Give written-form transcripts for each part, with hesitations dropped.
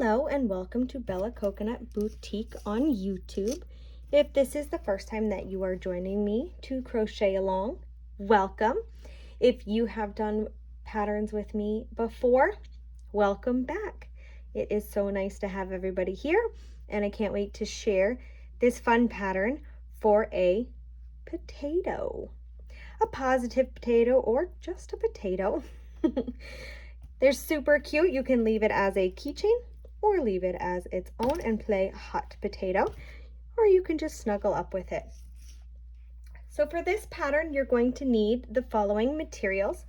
Hello and welcome to Bella Coconut Boutique on YouTube. If this is the first time that you are joining me to crochet along, welcome. If you have done patterns with me before, welcome back. It is so nice to have everybody here, and I can't wait to share this fun pattern for a potato. A positive potato or just a potato. They're super cute. You can leave it as a keychain or leave it as its own and play hot potato, or you can just snuggle up with it. So for this pattern, you're going to need the following materials.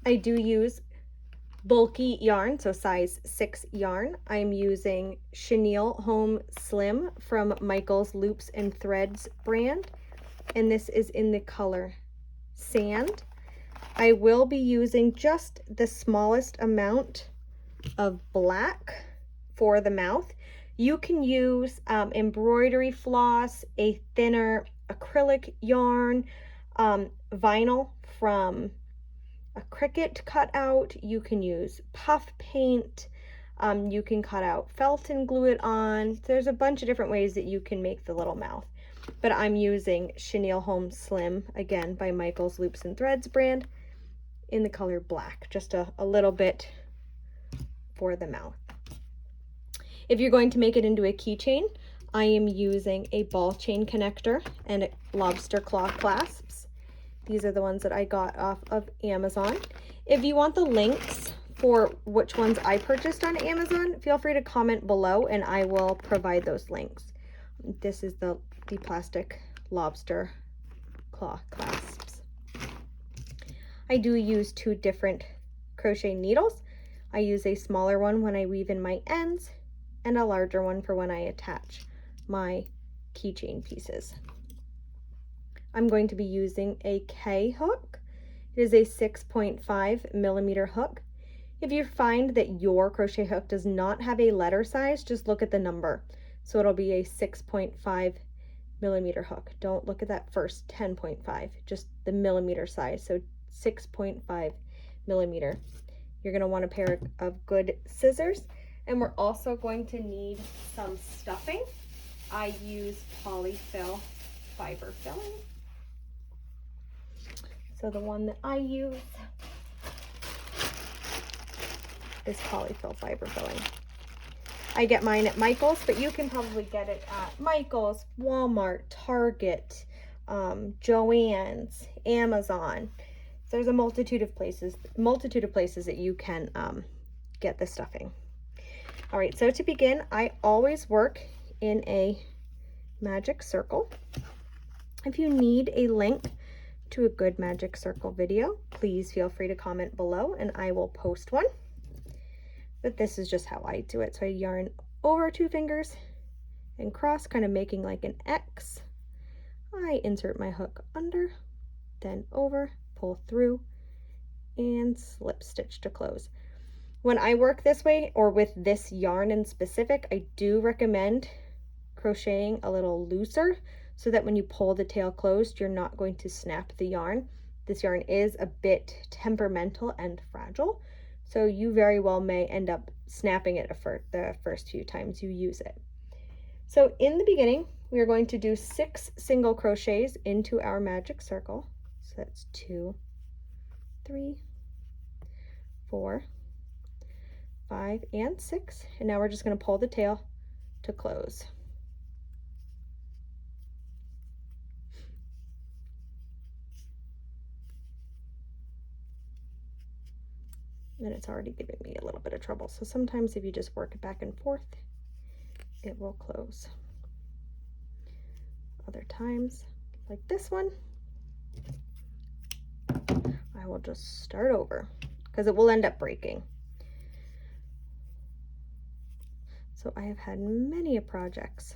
I do use bulky yarn, so size 6 yarn. I'm using Chenille Home Slim from Michael's Loops and Threads brand, and this is in the color Sand. I will be using just the smallest amount of black for the mouth. You can use embroidery floss, a thinner acrylic yarn, vinyl from a Cricut cutout. You can use puff paint. You can cut out felt and glue it on. There's a bunch of different ways that you can make the little mouth. But I'm using Chenille Home Slim, again, by Michael's Loops and Threads brand, in the color black, just a little bit for the mouth. If you're going to make it into a keychain, I am using a ball chain connector and lobster claw clasps. These are the ones that I got off of Amazon. If you want the links for which ones I purchased on Amazon, feel free to comment below and I will provide those links. This is the plastic lobster claw clasps. I do use 2 different crochet needles. I use a smaller one when I weave in my ends and a larger one for when I attach my keychain pieces. I'm going to be using a K hook. It is a 6.5 millimeter hook. If you find that your crochet hook does not have a letter size, just look at the number. So it'll be a 6.5 millimeter hook. Don't look at that first 10.5, just the millimeter size. So 6.5 millimeter. You're going to want a pair of good scissors, and we're also going to need some stuffing. I use polyfill fiber filling. So the one that I use is polyfill fiber filling. I get mine at Michael's, but you can probably get it at Michael's, Walmart, Target, Joann's, Amazon. There's a multitude of places that you can get the stuffing. All right, so to begin, I always work in a magic circle. If you need a link to a good magic circle video, please feel free to comment below and I will post one. But this is just how I do it. So I yarn over 2 fingers and cross, kind of making like an X. I insert my hook under, then over, pull through, and slip stitch to close. When I work this way, or with this yarn in specific, I do recommend crocheting a little looser so that when you pull the tail closed, you're not going to snap the yarn. This yarn is a bit temperamental and fragile, so you very well may end up snapping it the first few times you use it. So in the beginning, we are going to do 6 single crochets into our magic circle. So that's 2, 3, 4, 5, and 6. And now we're just going to pull the tail to close. And it's already giving me a little bit of trouble. So sometimes if you just work it back and forth, it will close. Other times, like this one, I will just start over because it will end up breaking. So I have had many projects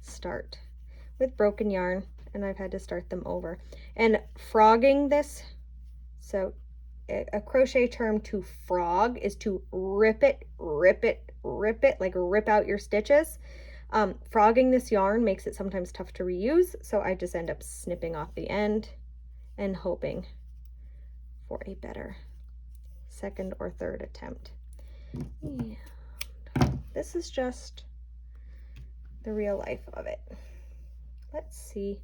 start with broken yarn, and I've had to start them over. And frogging this, so a crochet term to frog is to rip it, like rip out your stitches. Frogging this yarn makes it sometimes tough to reuse, so I just end up snipping off the end and hoping for a better second or third attempt. And this is just the real life of it. Let's see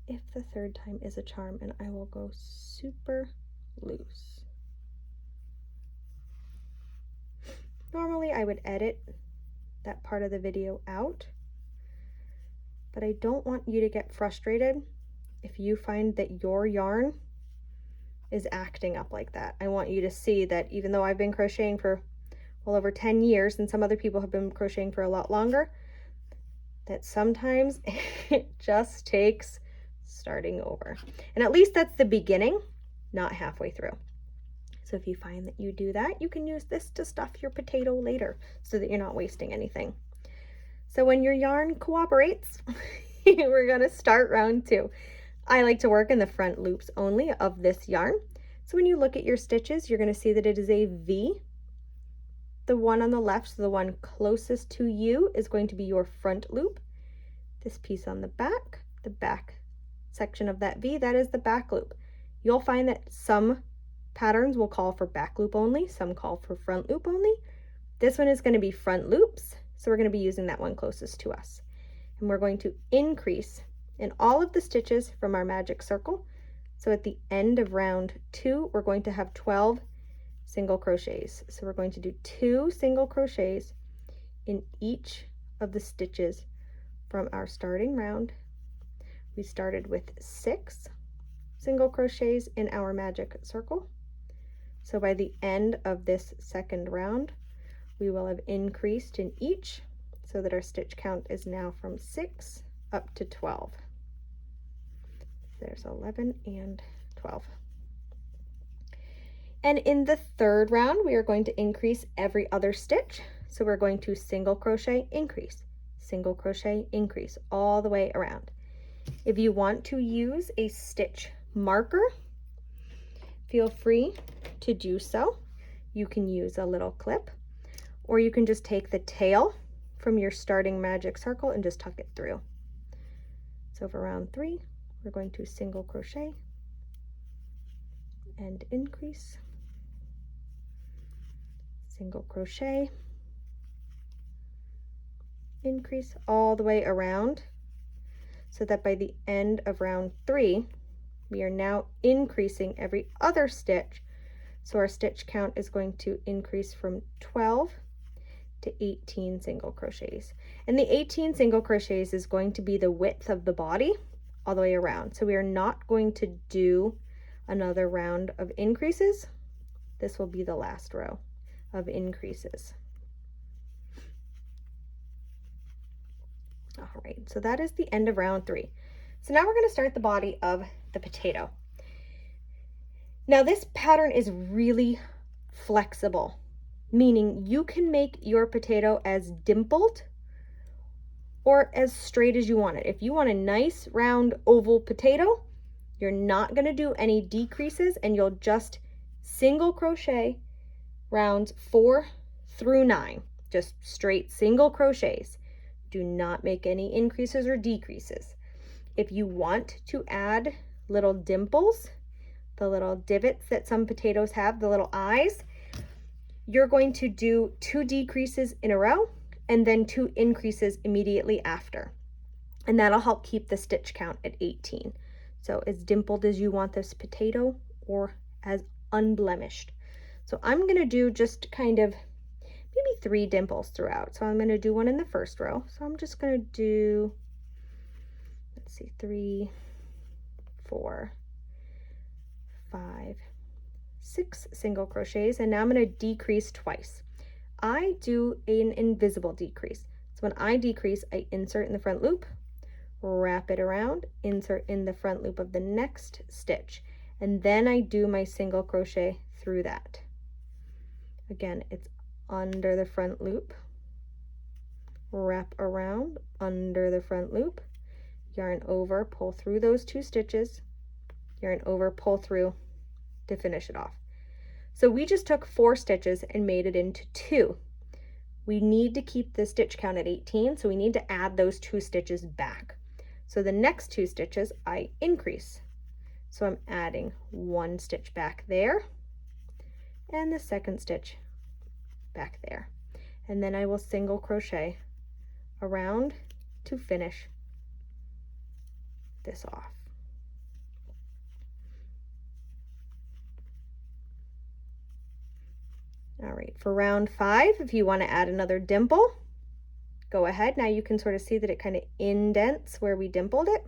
if the third time is a charm, and I will go super loose. Normally I would edit that part of the video out, but I don't want you to get frustrated if you find that your yarn is acting up like that. I want you to see that even though I've been crocheting for well over 10 years and some other people have been crocheting for a lot longer, that sometimes it just takes starting over. And at least that's the beginning, not halfway through. So if you find that you do that, you can use this to stuff your potato later so that you're not wasting anything. So when your yarn cooperates, we're gonna start round 2. I like to work in the front loops only of this yarn. So when you look at your stitches, you're gonna see that it is a V. The one on the left, so the one closest to you, is going to be your front loop. This piece on the back section of that V, that is the back loop. You'll find that some patterns will call for back loop only, some call for front loop only. This one is going to be front loops, so we're going to be using that one closest to us. And we're going to increase in all of the stitches from our magic circle. So at the end of round 2, we're going to have 12 single crochets. So we're going to do 2 single crochets in each of the stitches from our starting round. We started with 6 single crochets in our magic circle. So by the end of this second round, we will have increased in each so that our stitch count is now from 6 up to 12. There's 11 and 12. And in the third round, we are going to increase every other stitch. So we're going to single crochet, increase, single crochet, increase, all the way around. If you want to use a stitch marker, feel free to do so. You can use a little clip, or you can just take the tail from your starting magic circle and just tuck it through. So for round 3, we're going to single crochet and increase, single crochet, increase, all the way around, so that by the end of round 3, we are now increasing every other stitch. So our stitch count is going to increase from 12 to 18 single crochets. And the 18 single crochets is going to be the width of the body all the way around. So we are not going to do another round of increases. This will be the last row of increases. All right, so that is the end of round 3. So now we're going to start the body of the potato. Now this pattern is really flexible, meaning you can make your potato as dimpled or as straight as you want it. If you want a nice round oval potato, you're not going to do any decreases, and you'll just single crochet rounds 4 through 9, just straight single crochets. Do not make any increases or decreases. If you want to add little dimples, the little divots that some potatoes have, the little eyes, you're going to do 2 decreases in a row and then 2 increases immediately after. And that'll help keep the stitch count at 18. So as dimpled as you want this potato, or as unblemished. So I'm going to do just kind of maybe 3 dimples throughout. So I'm going to do one in the first row. So I'm just going to do, let's see, 3, 4, 5, 6 single crochets, and now I'm going to decrease twice. I do an invisible decrease. So when I decrease, I insert in the front loop, wrap it around, insert in the front loop of the next stitch, and then I do my single crochet through that. Again, it's under the front loop, wrap around, under the front loop, yarn over, pull through those 2 stitches, yarn over, pull through to finish it off. So we just took 4 stitches and made it into 2. We need to keep the stitch count at 18, so we need to add those 2 stitches back. So the next 2 stitches I increase. So I'm adding 1 stitch back there and the second stitch back there. And then I will single crochet around to finish this off. All right, for round 5, if you want to add another dimple, go ahead. Now you can sort of see that it kind of indents where we dimpled it.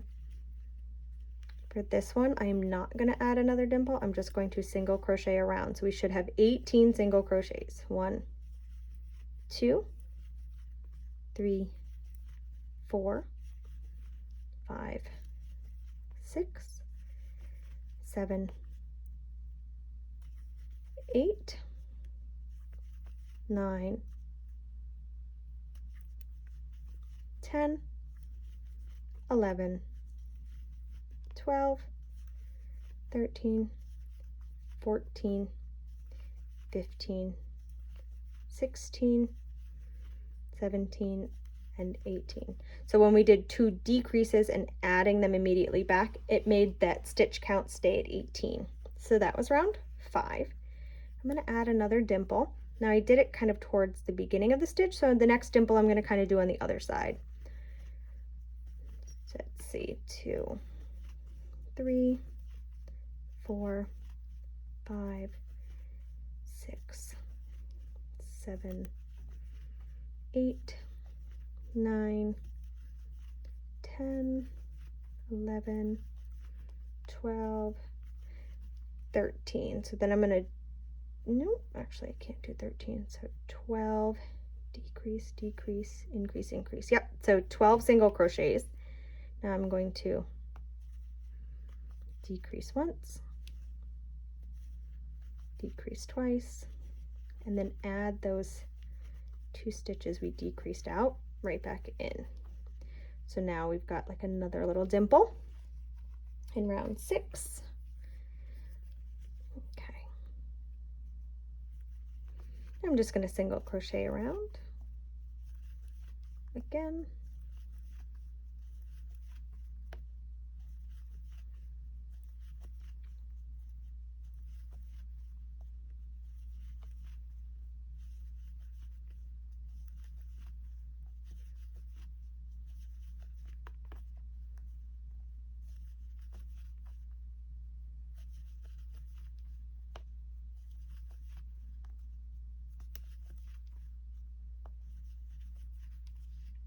For this one, I am not going to add another dimple. I'm just going to single crochet around. So we should have 18 single crochets. 1, 2, 3, 4, 5, 6, 7, 8, 9, 10, 11, 12, 13, 14, 15, 16, 17, and 18. So when we did 2 decreases and adding them immediately back, it made that stitch count stay at 18. So that was round 5. I'm going to add another dimple. Now I did it kind of towards the beginning of the stitch, so the next dimple I'm going to kind of do on the other side. So let's see, 2, 3, 4, 5, 6, 7, 8, 9, 10, 11, 12, 13. So then I'm going to, no, actually I can't do 13. So 12, decrease, decrease, increase, increase. Yep, so 12 single crochets. Now I'm going to decrease once, decrease twice, and then add those 2 stitches we decreased out right back in. So now we've got like another little dimple in round 6. Okay. I'm just going to single crochet around again.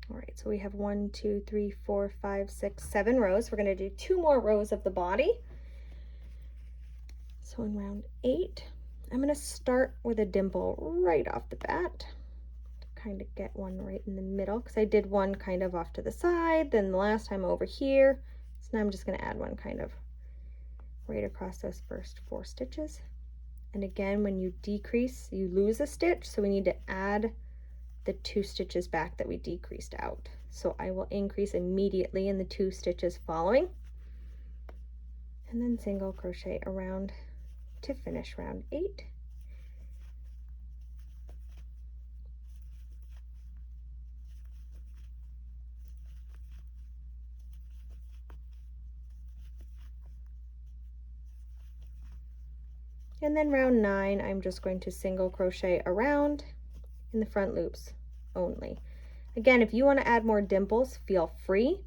All right, so we have 1, 2, 3, 4, 5, 6, 7 rows. We're going to do 2 more rows of the body. So in round 8, I'm going to start with a dimple right off the bat to kind of get one right in the middle, because I did one kind of off to the side, then the last time over here. So now I'm just going to add one kind of right across those first 4 stitches. And again, when you decrease, you lose a stitch, so we need to add the 2 stitches back that we decreased out. So I will increase immediately in the 2 stitches following, and then single crochet around to finish round 8. And then round 9, I'm just going to single crochet around in the front loops only. Again, if you want to add more dimples, feel free.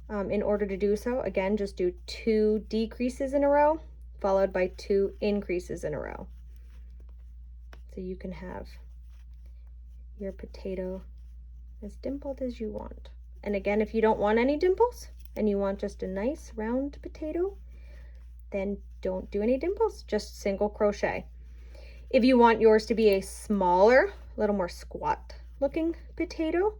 In order to do so, again, just do 2 decreases in a row followed by 2 increases in a row. So you can have your potato as dimpled as you want. And again, if you don't want any dimples and you want just a nice round potato, then don't do any dimples, just single crochet. If you want yours to be a smaller, a little more squat looking potato,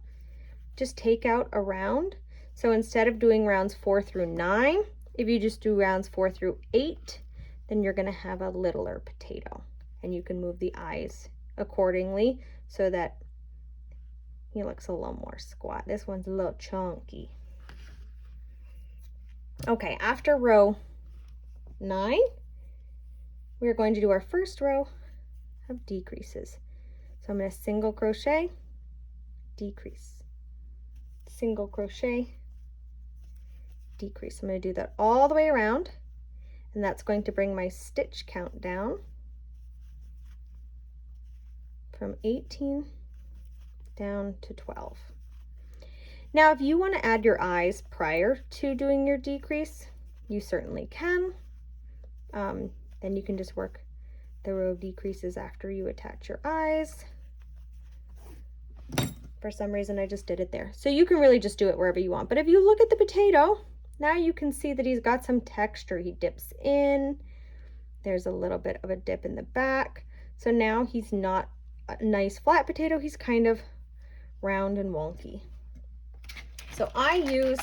just take out a round. So instead of doing rounds 4 through 9, if you just do rounds 4 through 8, then you're going to have a littler potato, and you can move the eyes accordingly so that he looks a little more squat. This one's a little chunky. Okay, after row 9, we're going to do our first row of decreases. So I'm going to single crochet, decrease, single crochet, decrease. I'm going to do that all the way around, and that's going to bring my stitch count down from 18 down to 12. Now, if you want to add your eyes prior to doing your decrease, you certainly can. Then you can just work the row of decreases after you attach your eyes. For some reason, I just did it there. So you can really just do it wherever you want. But if you look at the potato, now you can see that he's got some texture. He dips in. There's a little bit of a dip in the back. So now he's not a nice flat potato. He's kind of round and wonky. So I use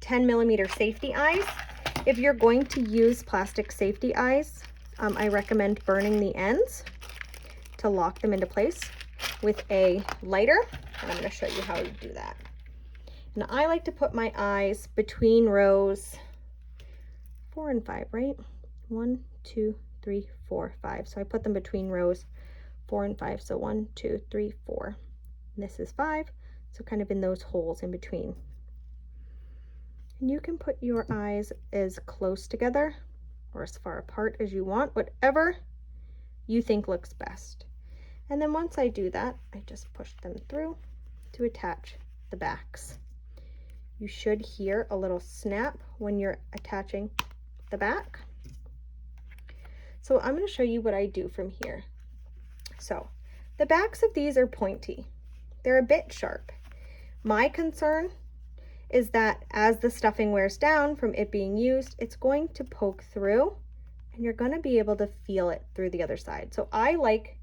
10mm safety eyes. If you're going to use plastic safety eyes, I recommend burning the ends to lock them into place with a lighter, and I'm going to show you how you do that. And I like to put my eyes between rows 4 and 5, right? 1, 2, 3, 4, 5. So I put them between rows 4 and 5. So 1, 2, 3, 4. And this is 5. So kind of in those holes in between. And you can put your eyes as close together or as far apart as you want, whatever you think looks best. And then once I do that, I just push them through to attach the backs. You should hear a little snap when you're attaching the back. So I'm going to show you what I do from here. So the backs of these are pointy. They're a bit sharp. My concern is that as the stuffing wears down from it being used, it's going to poke through and you're going to be able to feel it through the other side. So I like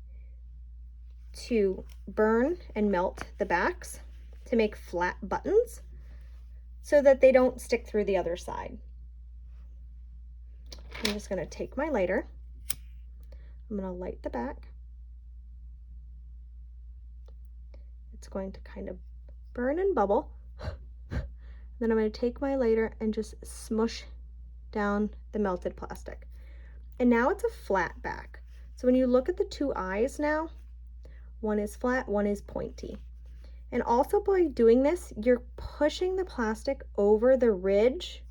to burn and melt the backs to make flat buttons so that they don't stick through the other side. I'm just going to take my lighter. I'm going to light the back. It's going to kind of burn and bubble. Then I'm going to take my lighter and just smush down the melted plastic. And now it's a flat back. So when you look at the two eyes now, one is flat, one is pointy. And also by doing this, you're pushing the plastic over the ridge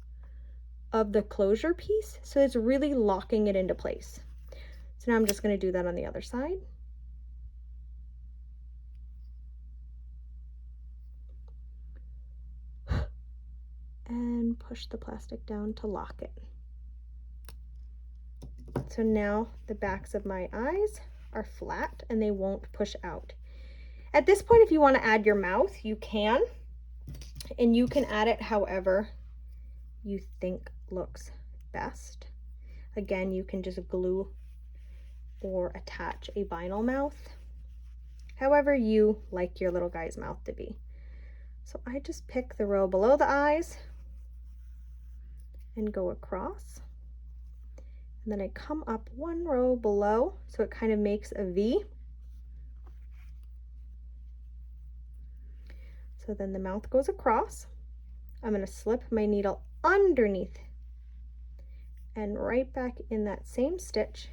of the closure piece. So it's really locking it into place. So now I'm just going to do that on the other side. And push the plastic down to lock it. So now the backs of my eyes are flat and they won't push out. At this point, if you want to add your mouth, you can, and you can add it however you think looks best. Again, you can just glue or attach a vinyl mouth, however you like your little guy's mouth to be. So I just pick the row below the eyes and go across. And then I come up one row below, so it kind of makes a V. So then the mouth goes across. I'm going to slip my needle underneath and right back in that same stitch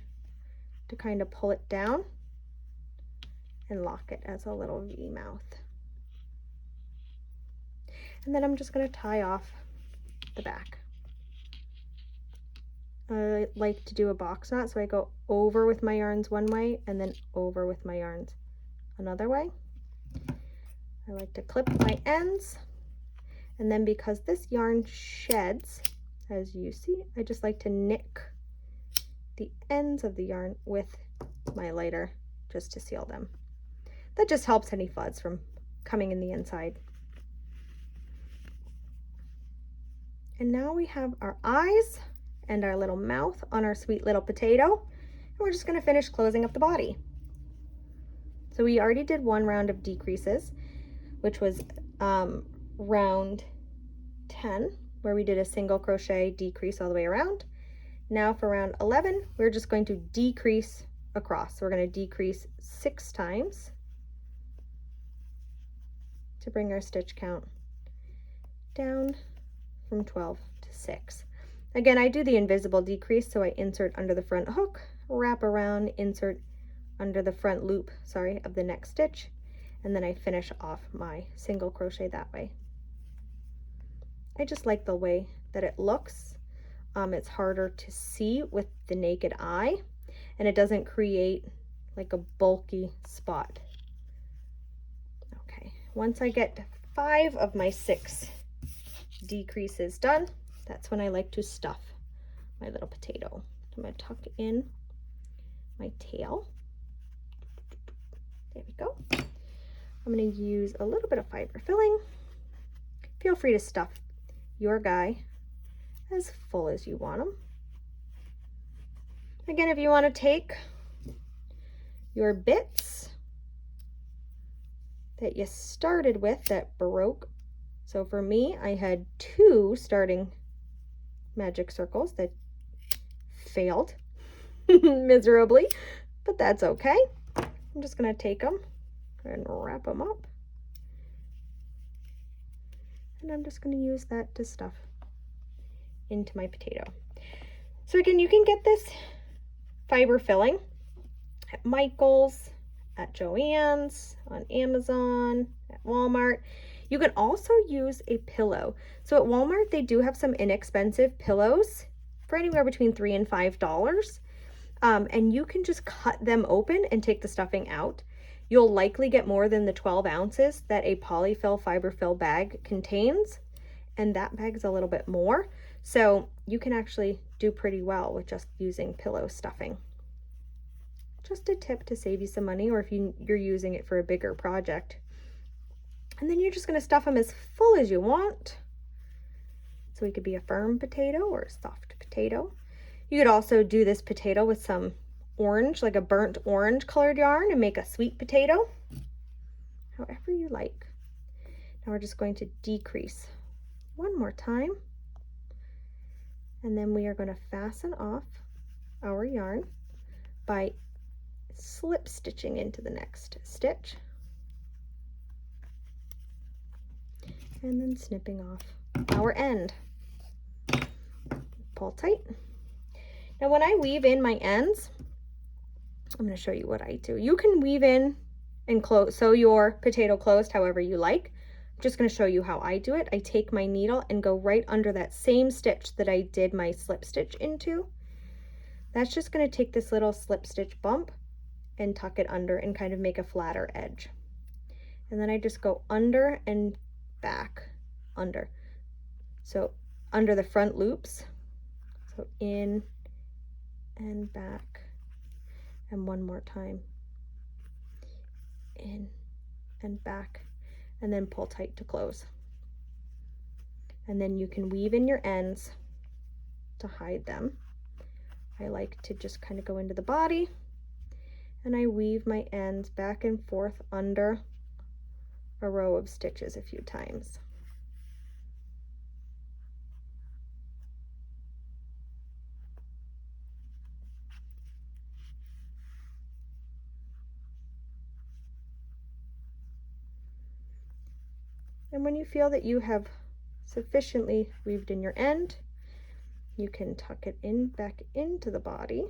to kind of pull it down and lock it as a little V mouth. And then I'm just going to tie off the back. I like to do a box knot, so I go over with my yarns one way and then over with my yarns another way. I like to clip my ends, and then because this yarn sheds, as you see, I just like to nick the ends of the yarn with my lighter just to seal them. That just helps any fuzz from coming in the inside. And now we have our eyes and our little mouth on our sweet little potato, and we're just going to finish closing up the body. So we already did one round of decreases, which was round 10, where we did a single crochet decrease all the way around. Now for round 11, we're just going to decrease across. So we're going to decrease 6 times to bring our stitch count down from 12 to 6. Again, I do the invisible decrease, so I insert under the front hook, wrap around, insert under the front loop, of the next stitch, and then I finish off my single crochet that way. I just like the way that it looks. It's harder to see with the naked eye, and it doesn't create like a bulky spot. Okay, once I get 5 of my 6 decreases done, that's when I like to stuff my little potato. I'm going to tuck in my tail. There we go. I'm going to use a little bit of fiber filling. Feel free to stuff your guy as full as you want them. Again, if you want to take your bits that you started with that broke. So for me, I had 2 starting magic circles that failed miserably, but that's okay. I'm just going to take them and wrap them up. And I'm just going to use that to stuff into my potato. So again, you can get this fiber filling at Michael's, at Joann's, on Amazon, at Walmart. You can also use a pillow. So at Walmart, they do have some inexpensive pillows for anywhere between $3 and $5. And you can just cut them open and take the stuffing out. You'll likely get more than the 12 ounces that a polyfill fiber fill bag contains. And that bag's a little bit more. So you can actually do pretty well with just using pillow stuffing. Just a tip to save you some money, or if you're using it for a bigger project. And then you're just going to stuff them as full as you want. So it could be a firm potato or a soft potato. You could also do this potato with some orange, like a burnt orange colored yarn, and make a sweet potato. However you like. Now we're just going to decrease one more time. And then we are going to fasten off our yarn by slip stitching into the next stitch. And then snipping off our end. Pull tight. Now when I weave in my ends, I'm going to show you what I do. You can weave in and close, sew your potato closed however you like. I'm just going to show you how I do it. I take my needle and go right under that same stitch that I did my slip stitch into. That's just going to take this little slip stitch bump and tuck it under and kind of make a flatter edge. And then I just go under and back, under. So under the front loops, so in and back, and one more time, in and back, and then pull tight to close. And then you can weave in your ends to hide them. I like to just kind of go into the body, and I weave my ends back and forth under a row of stitches a few times. And when you feel that you have sufficiently weaved in your end, you can tuck it in back into the body.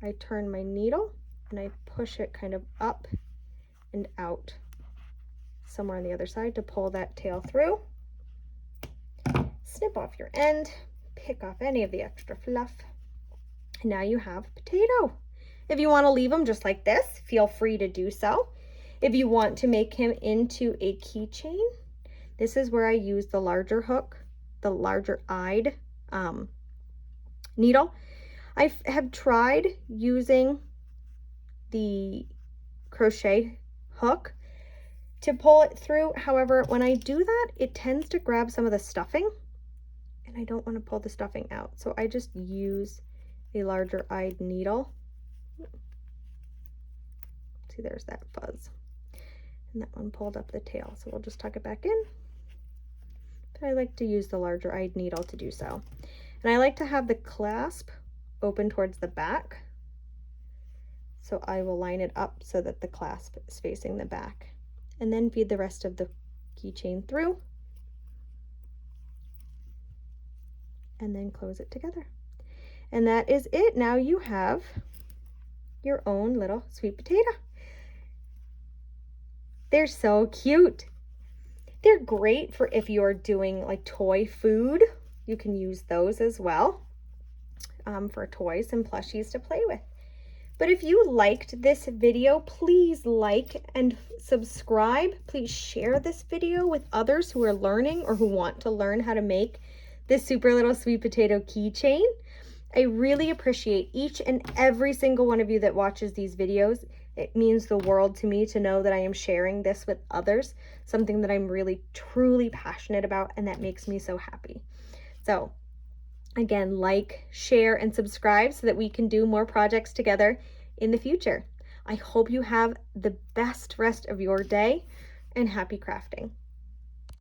I turn my needle and I push it kind of up and out somewhere on the other side to pull that tail through. Snip off your end, pick off any of the extra fluff, and now you have a potato. If you want to leave them just like this, feel free to do so. If you want to make him into a keychain, this is where I use the larger hook, the larger eyed needle. I have tried using the crochet hook to pull it through. However, when I do that, it tends to grab some of the stuffing, and I don't want to pull the stuffing out. So I just use a larger eyed needle. See, there's that fuzz. And that one pulled up the tail. So we'll just tuck it back in. But I like to use the larger eyed needle to do so. And I like to have the clasp open towards the back. So I will line it up so that the clasp is facing the back. And then feed the rest of the keychain through. And then close it together. And that is it. Now you have your own little sweet potato. They're so cute. They're great for if you're doing like toy food. You can use those as well for toys and plushies to play with. But if you liked this video, please like and subscribe. Please share this video with others who are learning or who want to learn how to make this super little sweet potato keychain. I really appreciate each and every single one of you that watches these videos. It means the world to me to know that I am sharing this with others, something that I'm really truly passionate about, and that makes me so happy. So again, like, share, and subscribe so that we can do more projects together in the future. I hope you have the best rest of your day, and happy crafting.